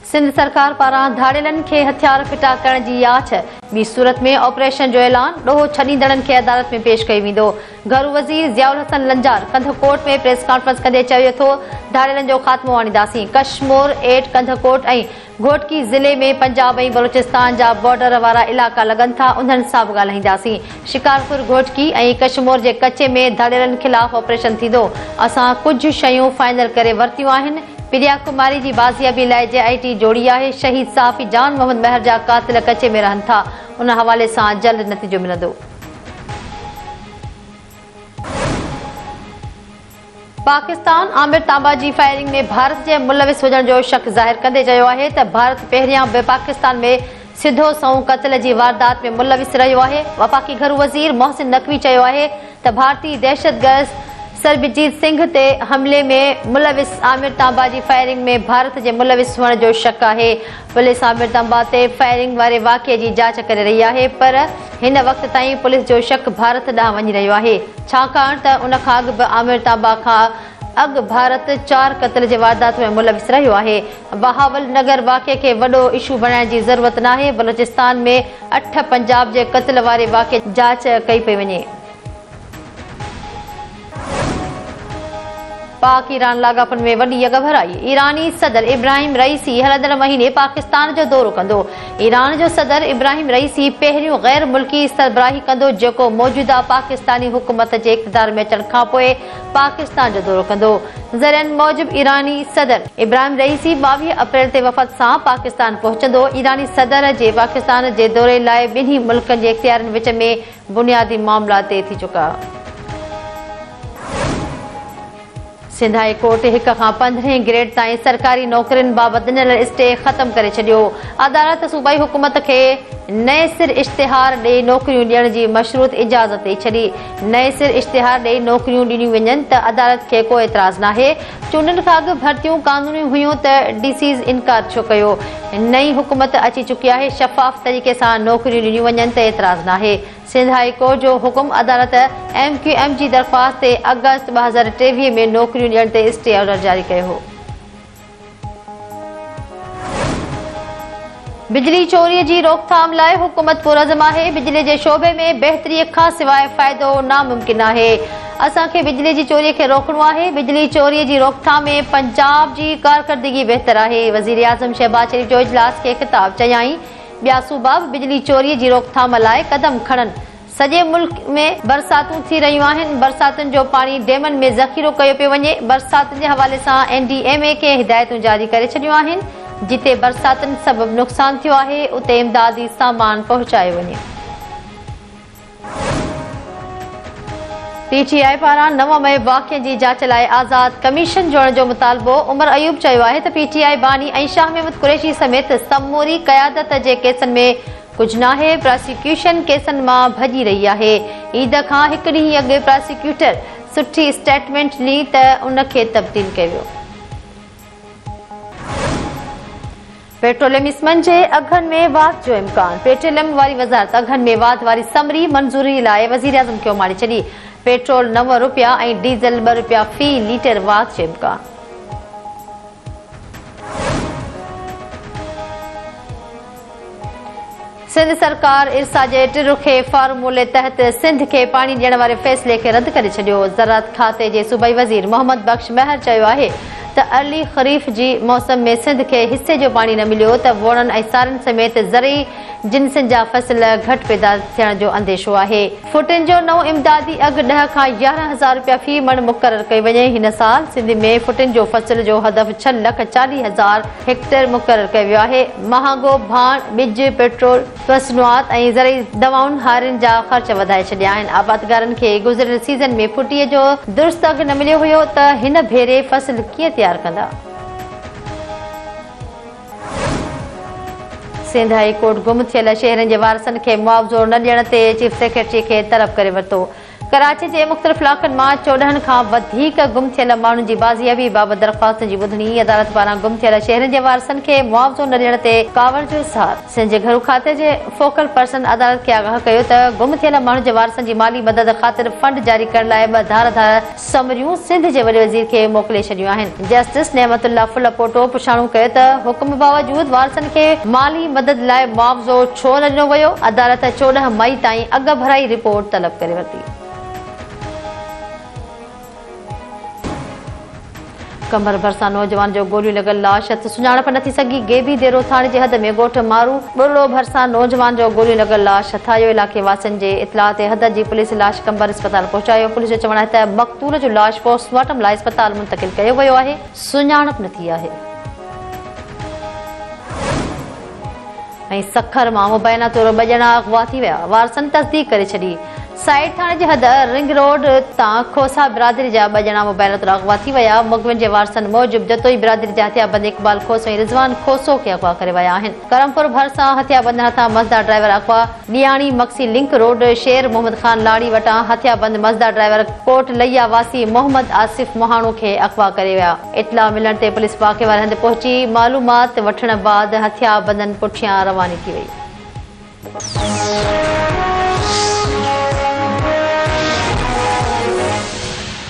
सिंध सरकार पारां धाड़ेलनि खे हथियार फिटा करण जी आछ। ॿी सूरत में ऑपरेशन जो ऐलान, ॾोहो छॾींदड़नि खे अदालत में पेश कयो वेंदो। घरू वज़ीर ज़ियाउल हसन लंजार कंधकोट में प्रेस कॉन्फ्रेंस कंदे चयो थो, धाड़ेलनि जो ख़ात्मो आणींदासीं। कश्मोर एट कंधकोट ऐं घोटकी ज़िले में पंजाब ऐं बलूचिस्तान जा बॉर्डर वारा इलाक़ा लॻनि था, उन्हनि सां बि ॻाल्हाईंदासीं। शिकारपुर घोटकी ऐं कश्मोर जे कचे में धाड़ेलनि ख़िलाफ़ ऑपरेशन थींदो। असां कुझु शयूं फाइनल करे वरितियूं आहिनि। प्रिया कुमारी जी बाज़ियाबी लाइ JIT जोड़ी आहे। शहीद सहाफ़ी जान मोहम्मद महर जा कातिल कचे में रहनि था, उन हवाले सां जल्द नतीजो मिलंदो। पाकिस्तान आमिर तांबा जी फायरिंग में भारत जे मुलविस हुजण जो शक ज़ाहिर कंदे चयो आहे त भारत पहिरियां बि पाकिस्तान में सिधो सऊं क़त्ल जी वारदात में मुलविस रहियो आहे। वफ़ाक़ी घरू वज़ीर मोहसिन नक़वी चयो आहे त भारतीय दहशतगर्द सरबजीत सिंह ते हमले में मुलविस आमिर तांबा जी फायरिंग में भारत जे मुलविस हुअण जो शक आहे। पुलिस आमिर तांबा ते फायरिंग वारे वाक़िए जी जांच करे रही आहे, पर हिन वक़्त ताईं पुलिस जो शक भारत ॾांहुं वञी रहियो आहे, छाकाणि त उन खां अॻु बि आमिर तांबा खां अॻु भारत 4 क़त्ल जे वारदात में मुलविस रहियो आहे। बहावल नगर वाक़िए खे वॾो इशू बणाइण जी ज़रूरत नाहे। बलूचिस्तान में 8 पंजाब जे क़त्ल वारे वाक़िए जी जांच कई पई वञे। पाक ईरान लाॻापनि में वॾी अगभराई। ईरानी सदर इब्राहिम रईसी हलंदड़ महीने पाकिस्तान जो दौरो कंदो। ईरान जो सदर इब्राहिम रईसी पहिरियों गैर मुल्की सरबराही कंदो जेको मौजूदा पाकिस्तानी हुकूमत जे इक़्तिदार में अचण खां पोइ पाकिस्तान जो दौरो कंदो। ज़रियनि मूजिबि ईरानी सदर इब्राहिम रईसी 22 अप्रैल ते वफ़द सां पाकिस्तान पहुचंदो। ईरानी सदर जे पाकिस्तान जे दौरे लाइ ॿिन्ही मुल्कनि जे इख़्तियारनि विच में बुनियादी मामला तइ थी चुका। सिंध हाई कोर्ट 1 खां 15 ग्रेड ताईं सरकारी नौकरियुनि बाबति ॾिनल स्टे ख़तम करे छॾियो। अदालत सूबाई हुकूमत खे नए सिर इश्तिहार ॾेई नौकरियूं ॾियण जी मशरूत इजाज़त ॾेई छॾी। नए सिर इश्तिहार ॾेई नौकरियूं ॾिनियूं वञनि त अदालत खे को एतिराज़ नाहे। चूंडनि खां अॻु भर्तियूं कानूनी हुयूं त DCs इनकार छो कयो। नई हुकूमत अची चुकी आहे, शफ़ाफ़ तरीक़े सां नौकरियूं ॾिनियूं वञनि त एतिराज़ नाहे। सिंध हाई कोर्ट जो हुकुम अदालत MQM जी दरख़्वास्त ते अगस्त 2023 में नौकरियूं ॾियण ते स्टे ऑर्डर जारी कयो हो। बिजली चोरी जी रोकथाम लाइ हुकूमत पुरज़म आहे। बिजली जे शोबे में बहितरी खां सवाइ फ़ाइदो नामुमकिन आहे। असांखे बिजली जी चोरी खे रोकणो आहे। बिजली चोरी जी रोकथाम में पंजाब जी कारकर्दगी बहितर आहे। वज़ीर आज़म शहबाज शरीफ जो इजलास खे ख़िताब चयाईं, ॿिया सूबा बि बिजली चोरी जी रोकथाम लाइ क़दम खणनि। सॼे मुल्क में बरसातूं थी रहियूं आहिनि। बरसातुनि जो पाणी डेमनि में ज़ख़ीरो कयो पियो वञे। बरसातुनि जे हवाले सां NDMA खे हिदायतूं जारी करे छॾियूं आहिनि। जिते बरसातुनि सबबि नुक़सान थियो आहे, उते इमदादी सामान पहुचायो वञे। PTI पारां 9 मई वाक़िए जी जांच लाइ आज़ाद कमीशन जोड़ण जो मुतालबो। उमर अयूब चयो आहे त PTI बानी ऐं शाह महमूद कुरैशी समेत समूरी क़यादत जे केसनि में कुझु नाहे। प्रोसिक्यूशन केसनि मां भॼी रही आहे। ईद खां हिकु ॾींहुं अॻु प्रोसिक्यूटर सुठी स्टेटमेंट ॾिनी त उन खे तब्दील कयो वियो। पेट्रोलियम इस्मनि जे अघनि में वाध जो इम्कान। पेट्रोलियम वारी वज़ारत अघनि में वाध वारी समरी मंज़ूरी लाइ वज़ीर आज़म खे उमारे छॾी। पेट्रोल 9 रुपया ऐं डीज़ल 2 रुपया फ़ी लीटर वाध जो इम्कान। सिंध सरकार इरसा जे टिरुखे फार्मूले तहत सिंध खे पाणी ॾियण वारे फ़ैसिले खे रद्द करे छॾियो। ज़राअत खाते जे सूबाई वज़ीर मोहम्मद बख्श महर चयो आहे त अर्ली ख़रीफ़ जी मौसम में सिंध खे हिसे जो पाणी न मिलियो त वोड़नि ऐं सारनि समेत ज़रई जिन्सनि जा फसल घटि पैदा थियण जो अंदेशो आहे। फुटिन जो नओं इमदादी अघु 10 खां 11,000 रुपया फ़ी मण मुक़ररु कई वञे। हिन साल सिंध में फुटिन जो फसल जो हदफ़ 6,40,000 हेक्टेयर मुक़ररु कयो वियो आहे। महांगो भाण, ॿिज, पेट्रोल, मसनूआत ऐं ज़रई दवाउनि हारियुनि जा ख़र्च वधाए छॾिया आहिनि। आबादगारनि खे गुज़िरियल सीज़न में फुटीअ जो दुरुस्त अघु न मिलियो हुयो त हिन भेरे फसल कीअं तयारु कंदा। सिंध हाई कोर्ट गुम थियल शहरनि जे वारसनि खे मुआवज़ो न ॾियण ते चीफ सेक्रेटरी खे तलब करे वरितो। कराची के मुख्तलिफ़ इलाक़नि में 14 खां वधीक गुम थियल माण्हुनि जी बाज़ियाबी बाबति दरख़्वास्त जी ॿुधणी। अदालत पारां गुम थियल शहरनि जे वारसनि खे मुआवज़ो न ॾियण ते कावड़ जो इज़हार। सिंध जे घरू खाते जे फोकल पर्सन अदालत खे आगाह कयो त गुम थियल माण्हुनि जे वारसनि जी माली मदद ख़ातिर फंड जारी करण लाइ 2 धार समरियूं सिंध जे वॾे वज़ीर खे मोकिले छॾियूं आहिनि। जस्टिस नेमतुल्लाह फुल पोटो पुछाणो कयो त हुकुम बावजूद वारसनि खे माली मदद लाइ मुआवज़ो छो न ॾिनो वियो। अदालत 14 मई ताईं अॻ भराई रिपोर्ट तलब करे वरिती। कमर भरसा नौजवान जो गोलियूं लॻल लाश हथ सुञाणप न थी सघी। गेबी देरो थाणे जे हद में ॻोठ मारू बुरलो भरसा नौजवान जो गोलियूं लॻल लाश हथ आयो। इलाइक़े वासियुनि जे इतलाह ते हद जी पुलिस लाश कंबर अस्पताल पहुचायो। पुलिस जो चवणु आहे त मक़तूल जो लाश पोस्टमार्टम लाइ अस्पताल मुंतक़िल कयो वियो आहे। सुञाणप न थी आहे। सखर मां मुबैना तौर 2 ॼणा अगवा थी विया। वारसनि तस्दीक करे छॾी। साइड थाणे जे हद रिंग रोड तां खोसा बिरादरी जा 2 ॼणा मुबैना तौर अगवा थी विया। मुगविन जे वारसनि मूजिब जतोई बिरादरी जा हथियाबंद इकबाल खोसो ऐं रिज़वान खोसो खे अगवा करे विया आहिनि। करमपुर भरसां हथियाबंद हथां मज़दा ड्राइवर अगवा। ॾियाणी मक्सी लिंक रोड शेर मोहम्मद खान लाड़ी वटां हथियाबंद मज़दा ड्राइवर कोट लैया वासी मोहम्मद आसिफ मोहाणो खे अगवा करे विया। इतला मिलण ते पुलिस वाक़े वारे हंधि पहुची मालूमात वठण बाद हथियाबंदनि पुठियां रवानी थी वई।